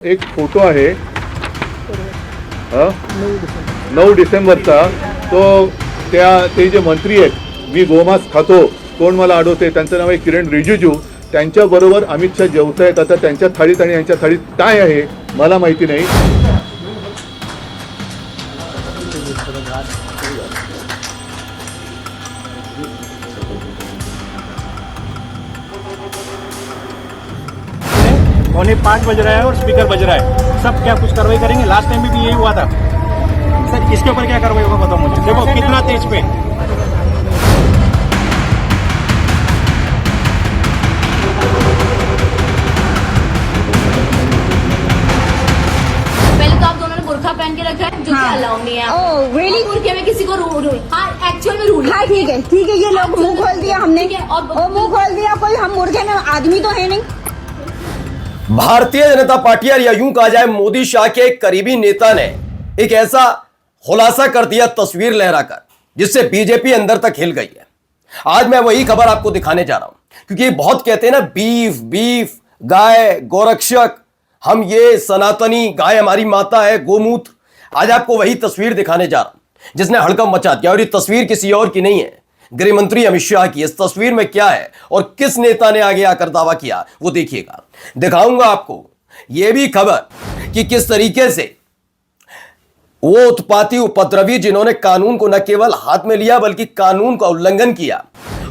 एक फोटो आहे 9 डिसेंबरचा. तो ते जे मंत्री आहेत, मी गोमांस खातो कोण मला अडवते, त्यांचं नाव आहे किरण रिजिजू. त्यांच्याबरोबर अमित शाह जेवतायत. आता त्यांच्या थाळीत आणि यांच्या थाळीत काय आहे मला माहिती नाही. पौने 5 बज रहा है और स्पीकर बज रहा है. सब क्या कुछ कार्रवाई करेंगे? लास्ट टाइम भी यही हुआ था सर. इसके ऊपर क्या कार्रवाई होगा बताओ मुझे. देखो कितना तेज पे. पहले तो आप दोनों ने बुर्खा पहन के रखा है जो कि अलाउ नहीं है. Oh really? बुर्खे में किसी को रूल. हाँ एक्चुअल में रूल. हाँ ठीक है ये लोग मुंह खोल दिया हमने. ठीक है, और मुंह खोल दिया. कोई हम मुर्गे में आदमी तो है नहीं. भारतीय जनता पार्टी या यूं कहा जाए मोदी शाह के एक करीबी नेता ने एक ऐसा खुलासा कर दिया तस्वीर लहराकर, जिससे बीजेपी अंदर तक हिल गई है. आज मैं वही खबर आपको दिखाने जा रहा हूं, क्योंकि बहुत कहते हैं ना बीफ गाय गोरक्षक, हम ये सनातनी, गाय हमारी माता है, गोमूत्र. आज आपको वही तस्वीर दिखाने जा रहा हूं जिसने हड़कंप मचा दिया. और ये तस्वीर किसी और की नहीं है, गृह मंत्री अमित शाह की. इस तस्वीर में क्या है और किस नेता ने आगे आकर दावा किया वो देखिएगा. दिखाऊंगा आपको यह भी खबर कि किस तरीके से वो उत्पाती उपद्रवी जिन्होंने कानून को न केवल हाथ में लिया बल्कि कानून का उल्लंघन किया,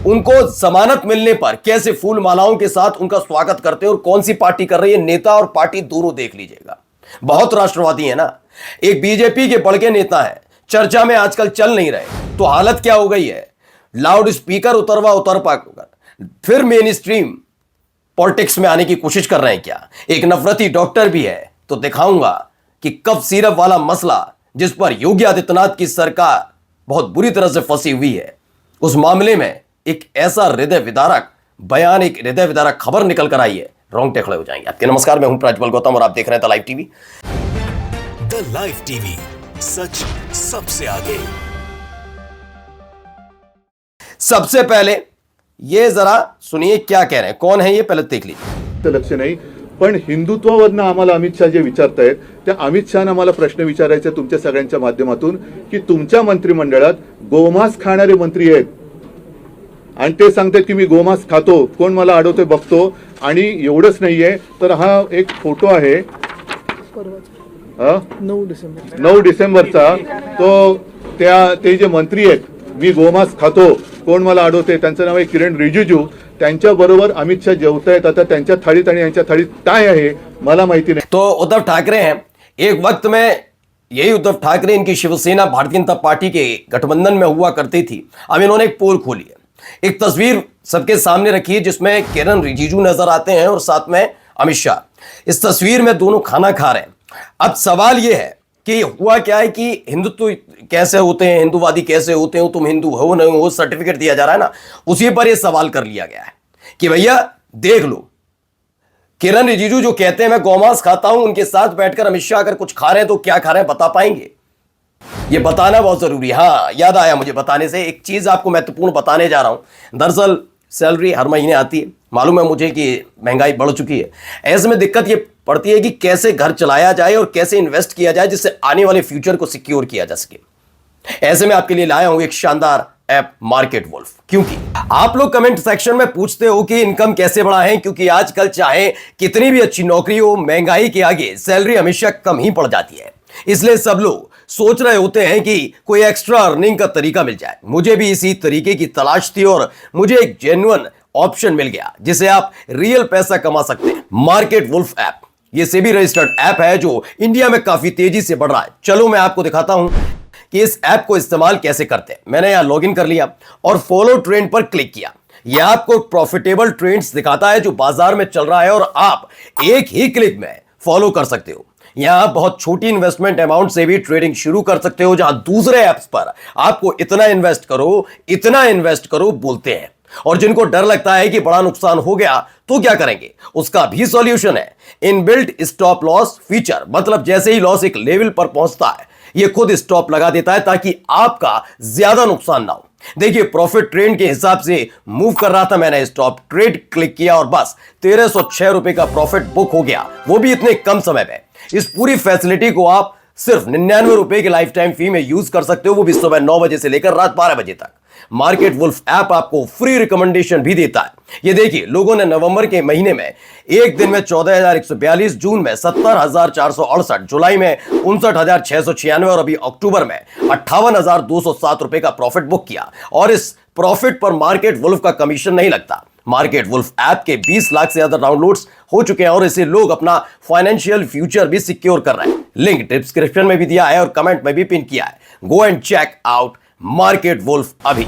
उनको जमानत मिलने पर कैसे फूल मालाओं के साथ उनका स्वागत करते हैं. और कौन सी पार्टी कर रही है, नेता और पार्टी दोनों देख लीजिएगा. बहुत राष्ट्रवादी है ना. एक बीजेपी के बड़के नेता है, चर्चा में आजकल चल नहीं रहे, तो हालत क्या हो गई है. लाउड स्पीकर उतर पाकर फिर मेन स्ट्रीम पॉलिटिक्स में आने की कोशिश कर रहे हैं क्या. एक नफरती डॉक्टर भी है. तो दिखाऊंगा कि कफ सिरप वाला मसला जिस पर योगी आदित्यनाथ की सरकार बहुत बुरी तरह से फंसी हुई है, उस मामले में एक ऐसा हृदय विदारक बयान, एक हृदय विदारक खबर निकल कर आई है, रोंगटे खड़े हो जाएंगे आपके. नमस्कार, मैं हूं प्रज्वल गौतम और आप देख रहे हैं the live TV. The live TV, सच सबसे आगे. सबसे पहले ये जरा सुनिए क्या कह रहे हैं, कौन है ये, पहले देख लीजिए. लक्ष नाही. पण हिंदुत्वावरनं आम्हाला अमित शाह जे विचारतायत, त्या अमित शाहनं आम्हाला प्रश्न विचारायचा तुमच्या सगळ्यांच्या माध्यमातून की तुमच्या मंत्रिमंडळात गोमांस खाणारे मंत्री आहेत आणि ते सांगतात की मी गोमांस खातो कोण मला अडवतोय बघतो. आणि एवढंच नाहीये तर हा एक फोटो आहे 9 डिसेंबरचा. तो ते जे मंत्री आहेत, मी गोमांस खातो कोण मला अडवते, त्यांचं नाव आहे किरण रिजिजू. त्यांच्याबरोबर अमित शाह जेवतायत. आता त्यांच्या थाळीत आणि यांच्या थाळीत काय आहे मला माहिती नाही. तो उद्धव ठाकरे हैं. एक वक्त में यही उद्धव ठाकरे, इनकी शिवसेना भारतीय जनता पार्टी के गठबंधन में हुआ करती थी. अब इन्होंने एक पोल खोली है, एक तस्वीर सबके सामने रखी है जिसमें किरण रिजिजू नजर आते हैं और साथ में अमित शाह. इस तस्वीर में दोनों खाना खा रहे हैं. अब सवाल यह है कि हुआ क्या है कि हिंदुत्व कैसे होते हैं, हिंदूवादी कैसे होते हो, तुम हिंदू हो नहीं हो, सर्टिफिकेट दिया जा रहा है ना, उसी पर यह सवाल कर लिया गया है कि भैया देख लो, किरण रिजिजू जो कहते हैं मैं गौमांस खाता हूं, उनके साथ बैठकर अमित शाह अगर कुछ खा रहे हैं तो क्या खा रहे हैं बता पाएंगे. ये बताना बहुत जरूरी है. हाँ, याद आया मुझे बताने से, एक चीज आपको महत्वपूर्ण बताने जा रहा हूं. दरअसल सैलरी हर महीने आती है, मालूम है मुझे कि महंगाई बढ़ चुकी है. ऐसे में दिक्कत ये पड़ती है कि कैसे घर चलाया जाए और कैसे इन्वेस्ट किया जाए जिससे आने वाले फ्यूचर को सिक्योर किया जा सके. ऐसे में आपके लिए लाया हूं एक शानदार ऐप मार्केट वुल्फ. क्योंकि आप लोग कमेंट सेक्शन में पूछते हो कि इनकम कैसे बढ़ाएं, क्योंकि आजकल चाहे कितनी भी अच्छी नौकरी हो, महंगाई के आगे सैलरी हमेशा कम ही पड़ जाती है. इसलिए सब लोग सोच रहे होते हैं कि कोई एक्स्ट्रा अर्निंग का तरीका मिल जाए. मुझे भी इसी तरीके की तलाश थी और मुझे एक जेन्युइन ऑप्शन मिल गया जिसे आप रियल पैसा कमा सकते हैं. मार्केट वुल्फ ऐप, ये सेबी रजिस्टर्ड ऐप है जो इंडिया में काफी तेजी से बढ़ रहा है. चलो मैं आपको दिखाता हूं कि इस ऐप को इस्तेमाल कैसे करते हैं. मैंने यहां लॉगिन कर लिया और फॉलो ट्रेंड पर क्लिक किया. यह आपको प्रॉफिटेबल ट्रेंड्स दिखाता है जो बाजार में चल रहा है और आप एक ही क्लिक में फॉलो कर सकते हो. यहां आप बहुत छोटी इन्वेस्टमेंट अमाउंट से भी ट्रेडिंग शुरू कर सकते हो, जहां दूसरे ऐप्स पर आपको इतना इन्वेस्ट करो बोलते हैं. और जिनको डर लगता है कि बड़ा नुकसान हो गया तो क्या करेंगे, उसका भी सॉल्यूशन है इनबिल्ट स्टॉप लॉस फीचर. मतलब जैसे ही लॉस एक लेवल पर पहुंचता है, यह खुद स्टॉप लगा देता है ताकि आपका ज्यादा नुकसान ना हो. देखिए प्रॉफिट ट्रेंड के हिसाब से मूव कर रहा था, मैंने स्टॉप ट्रेड क्लिक किया और बस 1306 रुपए का प्रॉफिट बुक हो गया, वो भी इतने कम समय में। इस पूरी फैसिलिटी को आप सिर्फ 99 रुपए की लाइफ टाइम फी में यूज कर सकते हो, वो भी सुबह 9 बजे से लेकर रात 12 बजे तक। मार्केट वुल्फ ऐप आपको फ्री रिकमेंडेशन भी देता है। ये देखिए लोगों ने नवंबर के महीने में एक दिन में 14,142, जून में 70,468, जुलाई में 59,696 और अभी अक्टूबर में 58,207 रुपए का प्रॉफिट बुक किया। और इस प्रॉफिट पर मार्केट वुल्फ का कमीशन नहीं लगता। मार्केट वुल्फ ऐप के 20 लाख से ज्यादा डाउनलोड्स हो चुके हैं और इसे लोग अपना फाइनेंशियल फ्यूचर भी सिक्योर कर रहे हैं। लिंक डिस्क्रिप्शन में भी दिया है और कमेंट में भी पिन किया है। Go and check out Market Wolf अभी।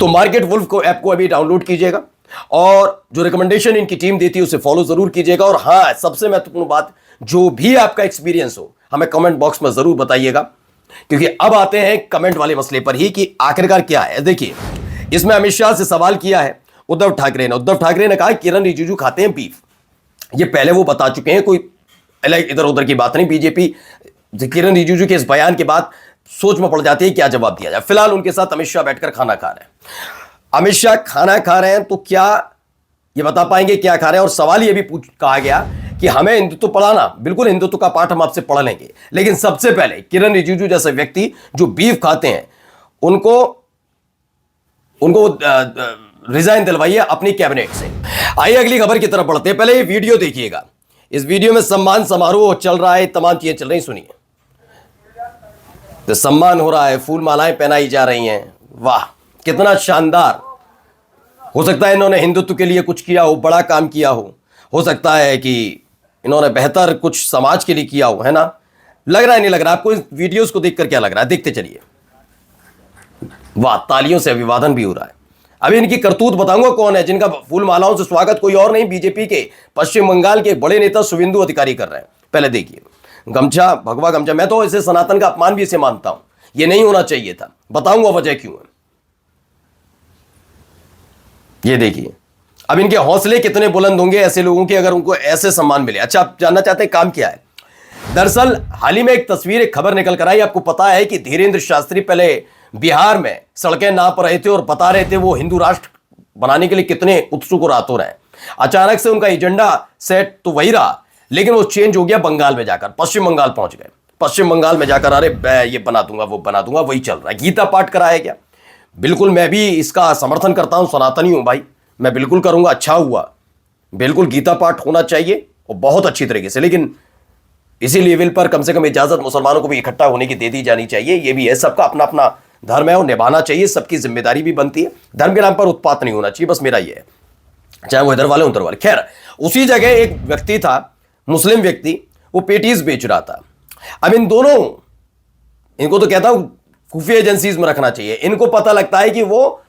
तो मार्केट वुल्फ को ऐप को अभी डाउनलोड कीजिएगा और जो रिकमेंडेशन इनकी टीम देती है उसे फॉलो जरूर कीजिएगा। और हाँ, सबसे महत्वपूर्ण बात, जो भी आपका एक्सपीरियंस हो हमें कमेंट बॉक्स में जरूर बताइएगा, क्योंकि अब आते हैं कमेंट वाले मसले पर ही कि आखिरकार क्या है। देखिए इसमें अमित शाह से सवाल किया है उद्धव ठाकरे ने कहा किरण रिजिजू खाते हैं बीफ। ये पहले वो बता चुके हैं, कोई इधर उधर की बात नहीं। बीजेपी किरण रिजिजू के इस बयान के बाद सोच में पड़ जाती है क्या जवाब दिया जाए। फिलहाल उनके साथ अमित शाह बैठकर खाना खा रहे हैं। अमित शाह खाना खा रहे हैं तो क्या ये बता पाएंगे क्या खा रहे हैं? और सवाल ये भी कहा गया कि हमें हिंदुत्व पढ़ाना, बिल्कुल हिंदुत्व का पाठ हम आपसे पढ़ लेंगे, लेकिन सबसे पहले किरण रिजिजू जैसे व्यक्ति जो बीफ खाते हैं उनको रिजाइन दिलवाइए अपनी कैबिनेट से। आइए अगली खबर की तरफ बढ़ते हैं। पहले ये वीडियो देखिएगा। इस वीडियो में सम्मान समारोह चल रहा है, तमाम चीजें चल रही, सुनिए। तो सम्मान हो रहा है, फूल मालाएं पहनाई जा रही हैं। वाह कितना शानदार। हो सकता है इन्होंने हिंदुत्व के लिए कुछ किया हो, बड़ा काम किया हो सकता है कि इन्होंने बेहतर कुछ समाज के लिए किया हो, है ना? लग रहा है नहीं लग रहा? आपको इस वीडियोस को देखकर क्या लग रहा है? देखते चलिए। वाह, तालियों से अभिवादन भी हो रहा है। अभी इनकी करतूत बताऊंगा कौन है जिनका फूल मालाओं से स्वागत कोई और नहीं, बीजेपी के पश्चिम बंगाल के बड़े नेता शुवेंदु अधिकारी कर रहे हैं। पहले देखिए, गमछा, भगवा गमछा। मैं तो इसे सनातन का अपमान भी इसे मानता हूं, यह नहीं होना चाहिए था। बताऊंगा वजह क्यों है। ये देखिए, अब इनके हौसले कितने बुलंद होंगे ऐसे लोगों के अगर उनको ऐसे सम्मान मिले। अच्छा, आप जानना चाहते हैं काम क्या है? दरअसल हाल ही में एक तस्वीर, एक खबर निकल कर आई। आपको पता है कि धीरेन्द्र शास्त्री पहले बिहार में सड़कें नाप रहे थे और बता रहे थे वो हिंदू राष्ट्र बनाने के लिए कितने उत्सुक और आतुर हैं। अचानक से उनका एजेंडा सेट तो वही रहा, लेकिन वो चेंज हो गया बंगाल में जाकर, पश्चिम बंगाल पहुंच गए। पश्चिम बंगाल में जाकर अरे ये बना दूंगा, वो बना दूंगा, वही चल रहा है। गीता पाठ कराया गया। बिल्कुल मैं भी इसका समर्थन करता हूं, सनातनी हूं भाई, मैं बिल्कुल करूंगा, अच्छा हुआ। बिल्कुल गीता पाठ होना चाहिए और बहुत अच्छी तरीके से, लेकिन इसी लेवल पर कम से कम इजाजत मुसलमानों को भी इकट्ठा होने की दे दी जानी चाहिए। ये भी है, सबका अपना अपना धर्म है और निभाना चाहिए, सबकी जिम्मेदारी भी बनती है। धर्म के नाम पर उत्पात नहीं होना चाहिए, बस मेरा ये है, चाहे वो इधर वाले उधर वाले। खैर, उसी जगह एक व्यक्ति था, मुस्लिम व्यक्ति, वो पेटीज बेच रहा था। अब इन दोनों, इनको तो कहता हूं खुफिया एजेंसीज में रखना चाहिए। इनको पता लगता है कि वो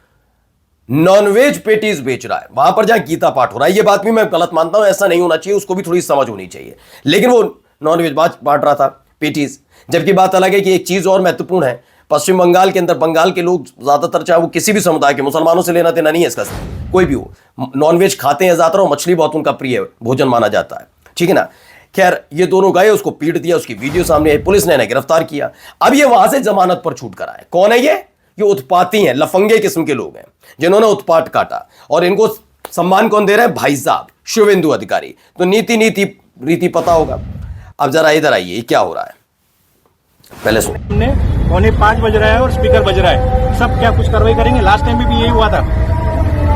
नॉनवेज पेटीज बेच रहा है वहां पर जहां गीता पाठ हो रहा है। ये बात भी मैं गलत मानता हूं, ऐसा नहीं होना चाहिए, उसको भी थोड़ी समझ होनी चाहिए। लेकिन वो नॉनवेज बांट रहा था, पेटीज। जबकि बात अलग है कि एक चीज और महत्वपूर्ण है, पश्चिम बंगाल के अंदर बंगाल के लोग ज्यादातर, चाहे वो किसी भी समुदाय के, मुसलमानों से लेना देना नहीं है इसका, कोई भी हो, नॉनवेज खाते हैं ज्यादातर और मछली बहुत उनका प्रिय भोजन माना जाता है, ठीक है ना। खैर, ये दोनों गए, उसको पीट दिया, उसकी वीडियो सामने आई, पुलिस ने इन्हें गिरफ्तार किया। अब ये वहां से जमानत पर छूट कर आए। कौन है ये उत्पाती हैं, लफंगे किस्म के लोग हैं जिन्होंने उत्पात काटा। और इनको सम्मान कौन दे रहा है? भाई साहब शुवेंदु अधिकारी। तो रीति पता होगा। अब जरा इधर आइए, क्या हो रहा है पहले सुनिए। 4:45 बज रहा है और स्पीकर बज रहा है, सब क्या कुछ कार्रवाई करेंगे? लास्ट टाइम भी यही हुआ था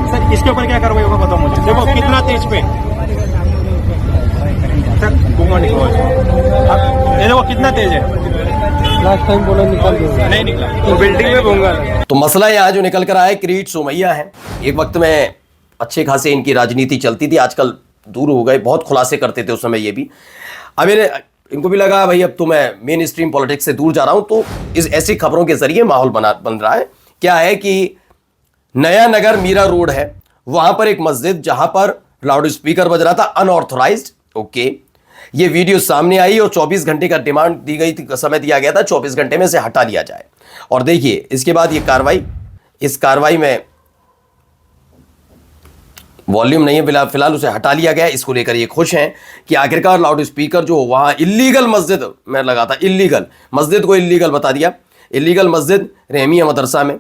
सर, इसके ऊपर क्या कार्रवाई होगा बताओ मुझे। देखो कितना तेज पे सर, धुआं निकलो, ये देखो कितना तेज है। लास्ट टाइम बोला निकल गया, नहीं निकला, तो बिल्डिंग में होगा। तो मसला यहां जो निकल कर आया, किरीट सोमैया है। एक वक्त में अच्छे खासे इनकी राजनीति चलती थी, आजकल दूर हो गए, बहुत खुलासे करते थे उस समय ये भी। अब इनको भी लगा भाई अब तो मैं मेन स्ट्रीम पॉलिटिक्स से दूर जा रहा हूं, तो इस ऐसी खबरों के जरिए माहौल बन रहा है। क्या है कि नया नगर मीरा रोड है, वहां पर एक मस्जिद जहां पर लाउड स्पीकर बज रहा था, अनऑथराइज्ड। ओके, ये वीडियो सामने आई और 24 घंटे का डिमांड दी गई थी, समय दिया गया था 24 घंटे में से हटा लिया जाए। और देखिए इसके बाद ये कार्रवाई, इस कार्रवाई में वॉल्यूम नहीं है, फिलहाल उसे हटा लिया गया। इसको लेकर ये खुश हैं कि आखिरकार लाउड स्पीकर जो वहां इल्लीगल मस्जिद में लगा था, इल्लीगल मस्जिद को इल्लीगल बता दिया। इल्लीगल मस्जिद रहमिया मदरसा में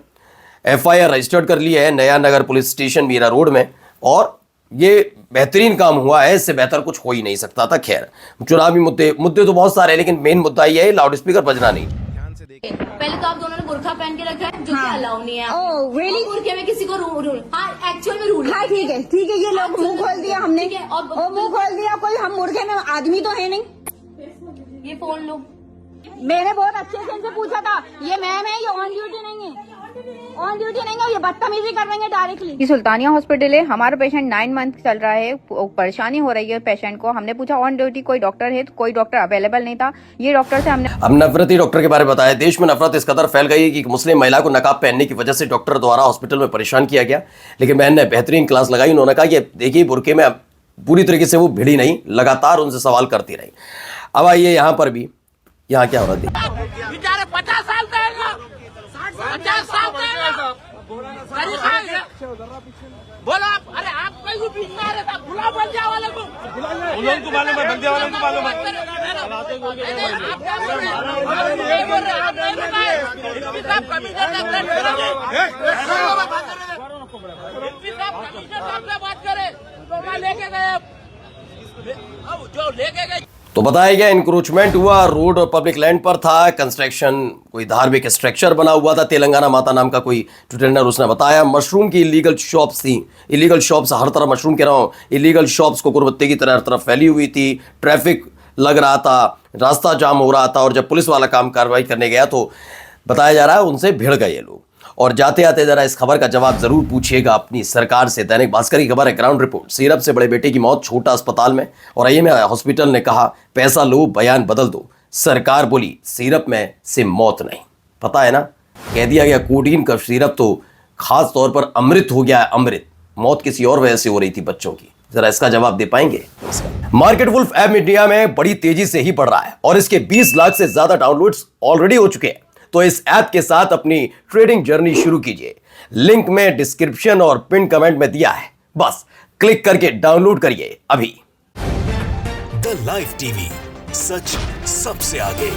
एफआईआर रजिस्टर्ड कर ली है नया नगर पुलिस स्टेशन मीरा रोड में, और ये बेहतरीन काम हुआ है, इससे बेहतर कुछ हो ही नहीं सकता था। खैर, चुनावी मुद्दे तो बहुत सारे हैं, लेकिन मेन मुद्दा ये है लाउड स्पीकर बजना नहीं। पहले तो आप दोनों ने बुरखा पहन के रखा है, जो कि अलाउ नहीं है। ओह, really? और बुरखे में किसी को रूल, हाँ एक्चुअल में रूल। हाँ ठीक है, ये लोग मुंह खोल दिया हमने, ठीक है, और- और मुंह खोल दिया, कोई हम मुर्गे में आदमी तो है नहीं। ये फोन लो। मैंने बहुत अच्छे से इनसे पूछा था, ये मैम है, ये ऑन ड्यूटी नहीं है, ऑन ड्यूटी नहीं है, ये बदतमीजी कर रहे हैं डायरेक्टली। ये सुल्तानिया हॉस्पिटल है, हमारा पेशेंट 9 मंथ चल रहा है, परेशानी हो रही है पेशेंट को। हमने पूछा ऑन ड्यूटी कोई डॉक्टर है, तो कोई डॉक्टर अवेलेबल नहीं था। ये डॉक्टर से हमने अब नफरती डॉक्टर के बारे में बताया। देश में नफरत इस कदर फैल गई कि एक मुस्लिम महिला को नकाब पहनने की वजह से डॉक्टर द्वारा हॉस्पिटल में परेशान किया गया, लेकिन बहन ने बेहतरीन क्लास लगाई। उन्होंने कहा कि देखिए बुरके में पूरी तरीके से वो भिड़ी नहीं, लगातार उनसे सवाल करती रही। अब आइए यहाँ पर भी, यहाँ क्या हो रहा था। 50 साल का है ना, 50 साल का है ना, बोलो आप, अरे आप कहीं बीच में आ रहे थे, बुला बंदिया वाले को, उन को मालूम है, बंदिया वाले को मालूम है। बात करें तो लेके गए, जो लेके गए। तो बताया गया इंक्रोचमेंट हुआ, रोड और पब्लिक लैंड पर था, कंस्ट्रक्शन कोई धार्मिक स्ट्रक्चर बना हुआ था, तेलंगाना माता नाम का कोई ट्यूटोरियल उसने बताया। मशरूम की इलीगल शॉप्स थी, इलीगल शॉप्स हर तरफ, मशरूम कह रहा हूँ, इलीगल शॉप्स को कुर्बत्ते की तरह हर तरफ फैली हुई थी। ट्रैफिक लग रहा था, रास्ता जाम हो रहा था, और जब पुलिस वाला काम कार्रवाई करने गया तो बताया जा रहा है उनसे भिड़ गए ये लोग। और जाते आते जरा इस खबर का जवाब जरूर पूछिएगा अपनी सरकार से। दैनिक भास्कर की खबर है, ग्राउंड रिपोर्ट। सीरप से बड़े बेटे की मौत, छोटा अस्पताल में, और आईएमए हॉस्पिटल ने कहा पैसा लो, बयान बदल दो। सरकार बोली सीरप में से मौत नहीं। पता है ना, कह दिया गया कोडीन का सीरप तो खास तौर पर अमृत हो गया है, अमृत। मौत किसी और वजह से हो रही थी बच्चों की। जरा इसका जवाब दे पाएंगे? मार्केट वुल्फ ऐप इंडिया में बड़ी तेजी से ही बढ़ रहा है और इसके 20 लाख से ज्यादा डाउनलोड्स ऑलरेडी हो चुके हैं। तो इस ऐप के साथ अपनी ट्रेडिंग जर्नी शुरू कीजिए। लिंक में डिस्क्रिप्शन और पिन कमेंट में दिया है, बस क्लिक करके डाउनलोड करिए अभी। द लाइव टीवी, सच सबसे आगे।